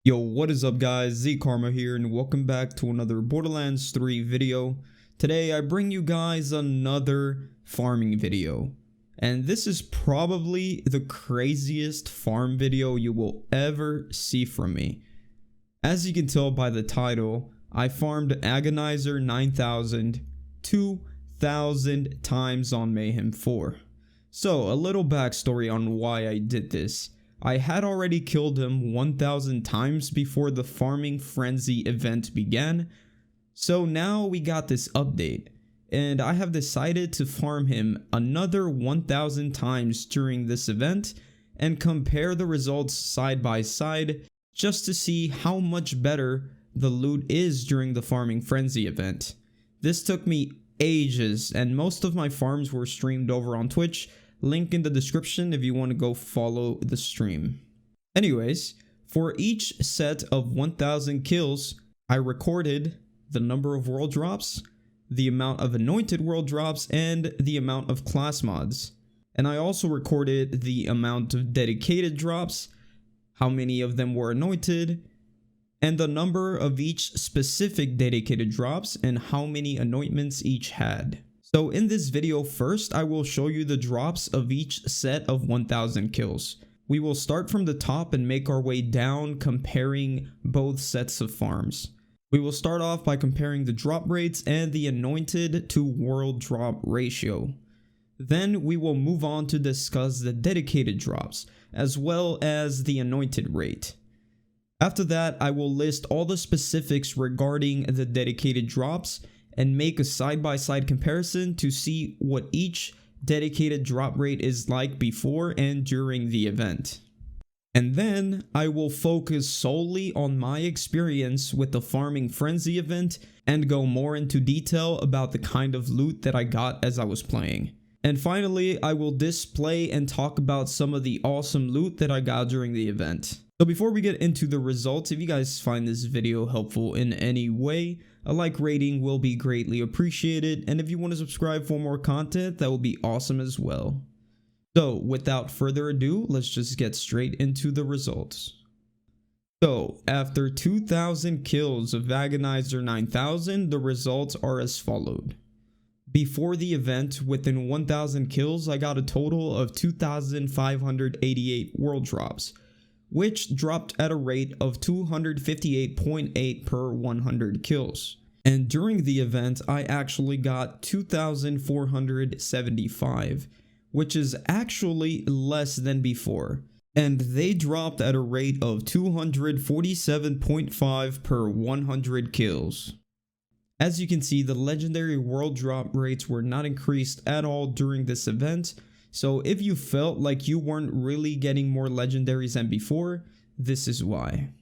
Yo, what is up guys, Z Karma here and welcome back to another Borderlands 3 video. Today I bring you guys another farming video. And this is probably the craziest farm video you will ever see from me. As you can tell by the title, I farmed Agonizer 9,000 2,000 times on Mayhem 4. So a little backstory on why I did this. I had already killed him 1,000 times before the farming frenzy event began, so now we got this update, and I have decided to farm him another 1,000 times during this event and compare the results side by side just to see how much better the loot is during the farming frenzy event. This took me ages, and most of my farms were streamed over on Twitch. Link in the description if you want to go follow the stream. Anyways, for each set of 1,000 kills, I recorded the number of world drops, the amount of anointed world drops, and the amount of class mods. And I also recorded the amount of dedicated drops, how many of them were anointed, and the number of each specific dedicated drops and how many anointments each had. So in this video, first I will show you the drops of each set of 1,000 kills. We will start from the top and make our way down, comparing both sets of farms. We will start off by comparing the drop rates and the anointed to world drop ratio. Then we will move on to discuss the dedicated drops, as well as the anointed rate. After that, I will list all the specifics regarding the dedicated drops and make a side-by-side comparison to see what each dedicated drop rate is like before and during the event. And then I will focus solely on my experience with the farming frenzy event and go more into detail about the kind of loot that I got as I was playing. And finally, I will display and talk about some of the awesome loot that I got during the event. So before we get into the results, if you guys find this video helpful in any way, a like rating will be greatly appreciated, and if you want to subscribe for more content, that will be awesome as well. So without further ado, let's just get straight into the results. So after 2,000 kills of Agonizer 9,000, the results are as followed. Before the event, within 1,000 kills, I got a total of 2,588 world drops, which dropped at a rate of 258.8 per 100 kills. And during the event, I actually got 2,475, which is actually less than before. And they dropped at a rate of 247.5 per 100 kills. As you can see, the legendary world drop rates were not increased at all during this event. So if you felt like you weren't really getting more legendaries than before, this is why.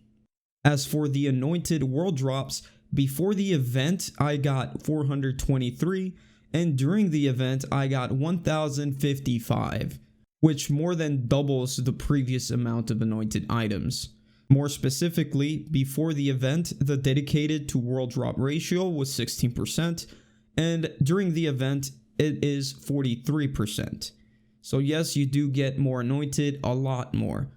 As for the anointed world drops, before the event I got 423, and during the event I got 1,055, which more than doubles the previous amount of anointed items. More specifically, before the event, the dedicated to world drop ratio was 16%, and during the event it is 43%. So yes, you do get more anointed, a lot more.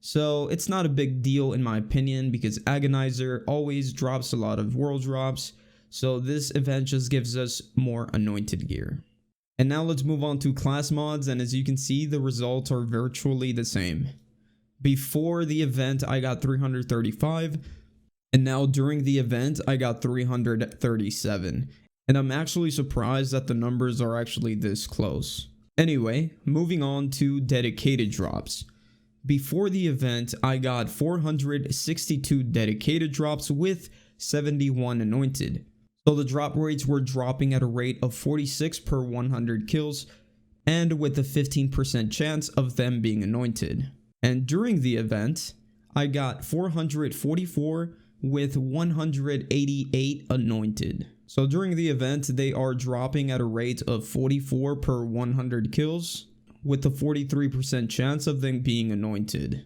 So it's not a big deal in my opinion, because Agonizer always drops a lot of world drops. So this event just gives us more anointed gear. And now let's move on to class mods, and as you can see, the results are virtually the same. Before the event I got 335, and now during the event I got 337. And I'm actually surprised that the numbers are actually this close. Anyway, moving on to dedicated drops. Before the event, I got 462 dedicated drops with 71 anointed. So the drop rates were dropping at a rate of 46 per 100 kills, and with a 15% chance of them being anointed. And during the event, I got 444 with 188 anointed. So during the event, they are dropping at a rate of 44 per 100 kills, with a 43% chance of them being anointed.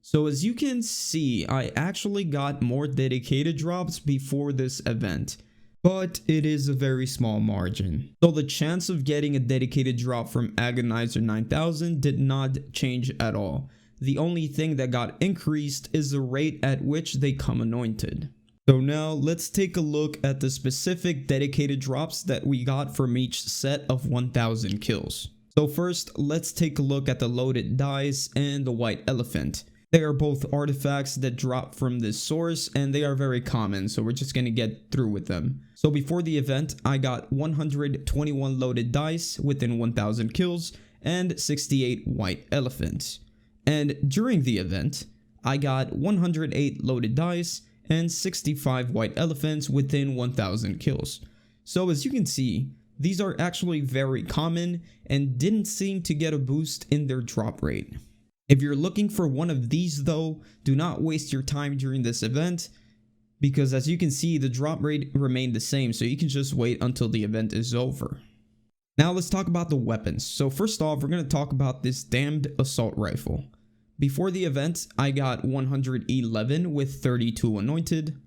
So as you can see, I actually got more dedicated drops before this event, but it is a very small margin. So the chance of getting a dedicated drop from Agonizer 9,000 did not change at all. The only thing that got increased is the rate at which they come anointed. So now let's take a look at the specific dedicated drops that we got from each set of 1000 kills. So first, let's take a look at the loaded dice and the white elephant. They are both artifacts that drop from this source, and they are very common, so we're just gonna get through with them. So before the event, I got 121 loaded dice within 1000 kills and 68 white elephants. And during the event, I got 108 loaded dice and 65 white elephants within 1000 kills. So as you can see, these are actually very common and didn't seem to get a boost in their drop rate. If you're looking for one of these though, do not waste your time during this event, because as you can see, the drop rate remained the same, so you can just wait until the event is over. Now let's talk about the weapons. So first off, we're going to talk about this damned assault rifle. Before the event, I got 111 with 32 anointed,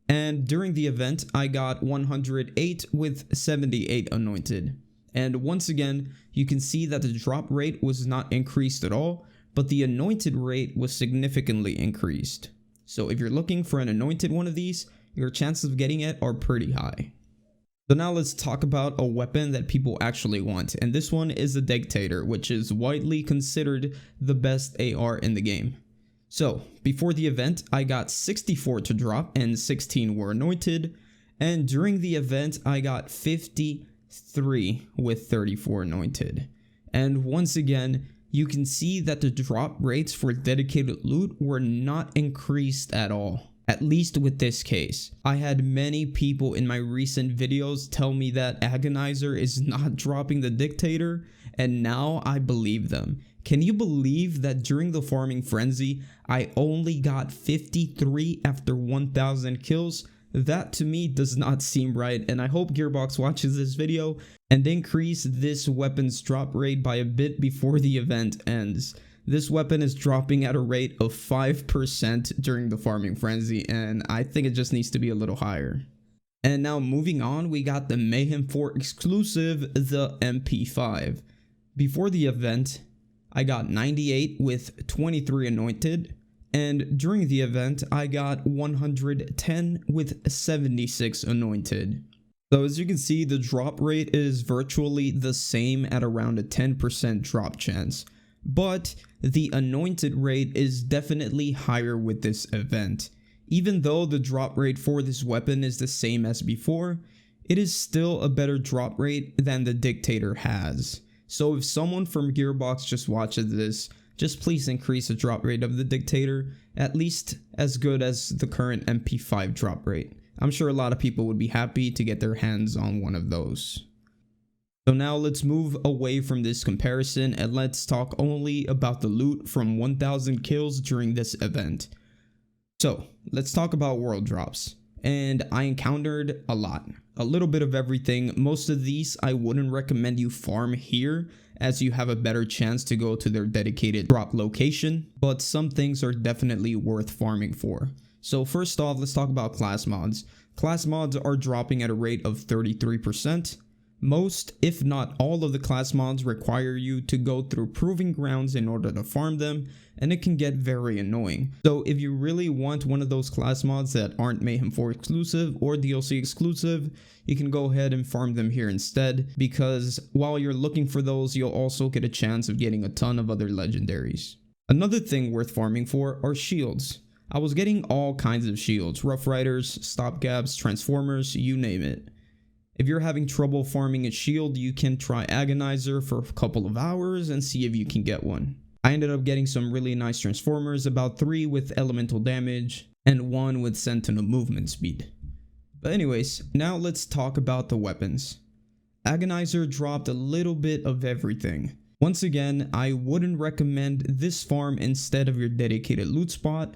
and during the event, I got 108 with 78 anointed. And once again, you can see that the drop rate was not increased at all, but the anointed rate was significantly increased. So if you're looking for an anointed one of these, your chances of getting it are pretty high. So now let's talk about a weapon that people actually want, and this one is the Dictator, which is widely considered the best AR in the game. So before the event, I got 64 to drop and 16 were anointed, and during the event, I got 53 with 34 anointed. And once again, you can see that the drop rates for dedicated loot were not increased at all. At least with this case. I had many people in my recent videos tell me that Agonizer is not dropping the Dictator, and now I believe them. Can you believe that during the farming frenzy, I only got 53 after 1000 kills? That to me does not seem right, and I hope Gearbox watches this video and increase this weapon's drop rate by a bit before the event ends. This weapon is dropping at a rate of 5% during the farming frenzy, and I think it just needs to be a little higher. And now moving on, we got the Mayhem 4 exclusive, the MP5. Before the event, I got 98 with 23 anointed, and during the event, I got 110 with 76 anointed. So as you can see, the drop rate is virtually the same at around a 10% drop chance. But the anointed rate is definitely higher with this event. Even though the drop rate for this weapon is the same as before, it is still a better drop rate than the Dictator has. So if someone from Gearbox just watches this, just please increase the drop rate of the Dictator, at least as good as the current MP5 drop rate. I'm sure a lot of people would be happy to get their hands on one of those. So now let's move away from this comparison and let's talk only about the loot from 1000 kills during this event. So let's talk about world drops. And I encountered a lot. A little bit of everything. Most of these I wouldn't recommend you farm here, as you have a better chance to go to their dedicated drop location. But some things are definitely worth farming for. So first off, let's talk about class mods. Class mods are dropping at a rate of 33%. Most, if not all of the class mods require you to go through proving grounds in order to farm them, and it can get very annoying. So if you really want one of those class mods that aren't Mayhem 4 exclusive or DLC exclusive, you can go ahead and farm them here instead, because while you're looking for those, you'll also get a chance of getting a ton of other legendaries. Another thing worth farming for are shields. I was getting all kinds of shields, Rough Riders, stopgaps, transformers, you name it. If you're having trouble farming a shield, you can try Agonizer for a couple of hours and see if you can get one. I ended up getting some really nice transformers, about 3 with elemental damage and 1 with sentinel movement speed. But anyways, now let's talk about the weapons. Agonizer dropped a little bit of everything. Once again, I wouldn't recommend this farm instead of your dedicated loot spot,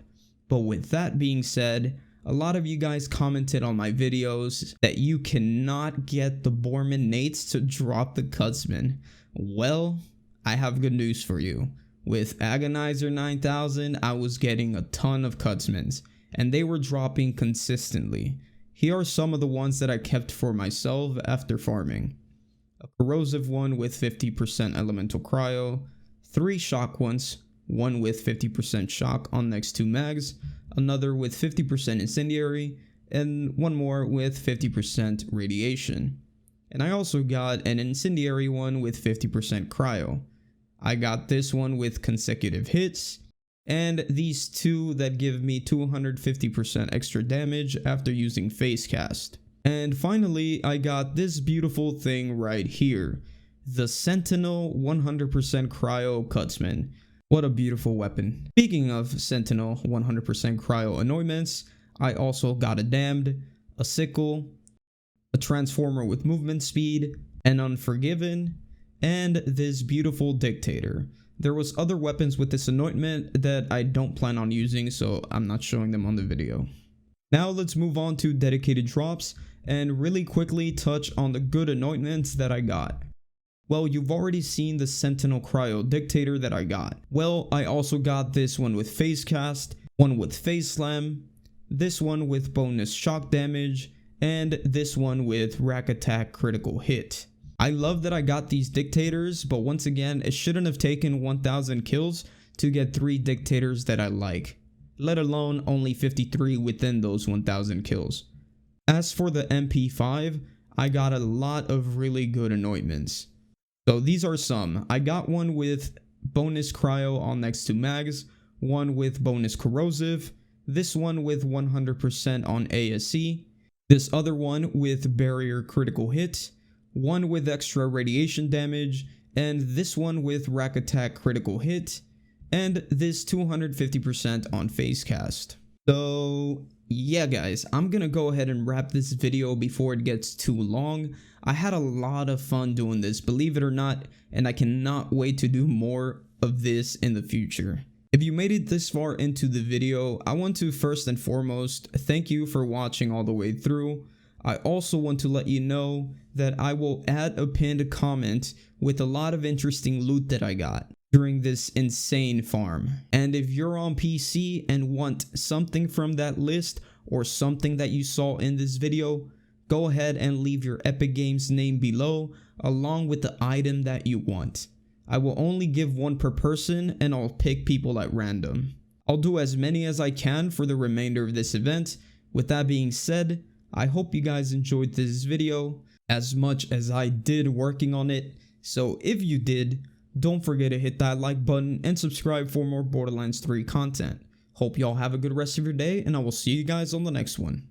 but with that being said, a lot of you guys commented on my videos that you cannot get the Borman Nates to drop the Cutsman. Well, I have good news for you. With Agonizer 9000, I was getting a ton of Cutsmans, and they were dropping consistently. Here are some of the ones that I kept for myself after farming. A corrosive one with 50% elemental cryo, 3 shock ones, one with 50% shock on next 2 mags, another with 50% incendiary, and one more with 50% radiation. And I also got an incendiary one with 50% cryo. I got this one with consecutive hits, and these two that give me 250% extra damage after using phase cast. And finally, I got this beautiful thing right here, the Sentinel 100% cryo Cutsman. What a beautiful weapon. Speaking of Sentinel 100% cryo anointments, I also got a Damned, a Sickle, a Transformer with movement speed, an Unforgiven, and this beautiful Dictator. There was other weapons with this anointment that I don't plan on using, so I'm not showing them on the video. Now let's move on to dedicated drops and really quickly touch on the good anointments that I got. Well, you've already seen the Sentinel Cryo Dictator that I got. Well, I also got this one with Phase Cast, one with Phase Slam, this one with bonus shock damage, and this one with Rack Attack Critical Hit. I love that I got these Dictators, but once again, it shouldn't have taken 1000 kills to get 3 Dictators that I like, let alone only 53 within those 1000 kills. As for the MP5, I got a lot of really good anointments. So these are some. I got one with bonus cryo on next 2 mags, one with bonus corrosive, this one with 100% on ASC, this other one with barrier critical hit, one with extra radiation damage, and this one with rack attack critical hit, and this 250% on phase cast. So yeah guys, I'm gonna go ahead and wrap this video before it gets too long. I had a lot of fun doing this, believe it or not, and I cannot wait to do more of this in the future. If you made it this far into the video, I want to first and foremost thank you for watching all the way through. I also want to let you know that I will add a pinned comment with a lot of interesting loot that I got during this insane farm. And if you're on PC and want something from that list or something that you saw in this video, go ahead and leave your Epic Games name below along with the item that you want. I will only give one per person and I'll pick people at random. I'll do as many as I can for the remainder of this event. With that being said, I hope you guys enjoyed this video as much as I did working on it. So if you did, don't forget to hit that like button and subscribe for more Borderlands 3 content. Hope y'all have a good rest of your day and I will see you guys on the next one.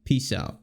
Peace out.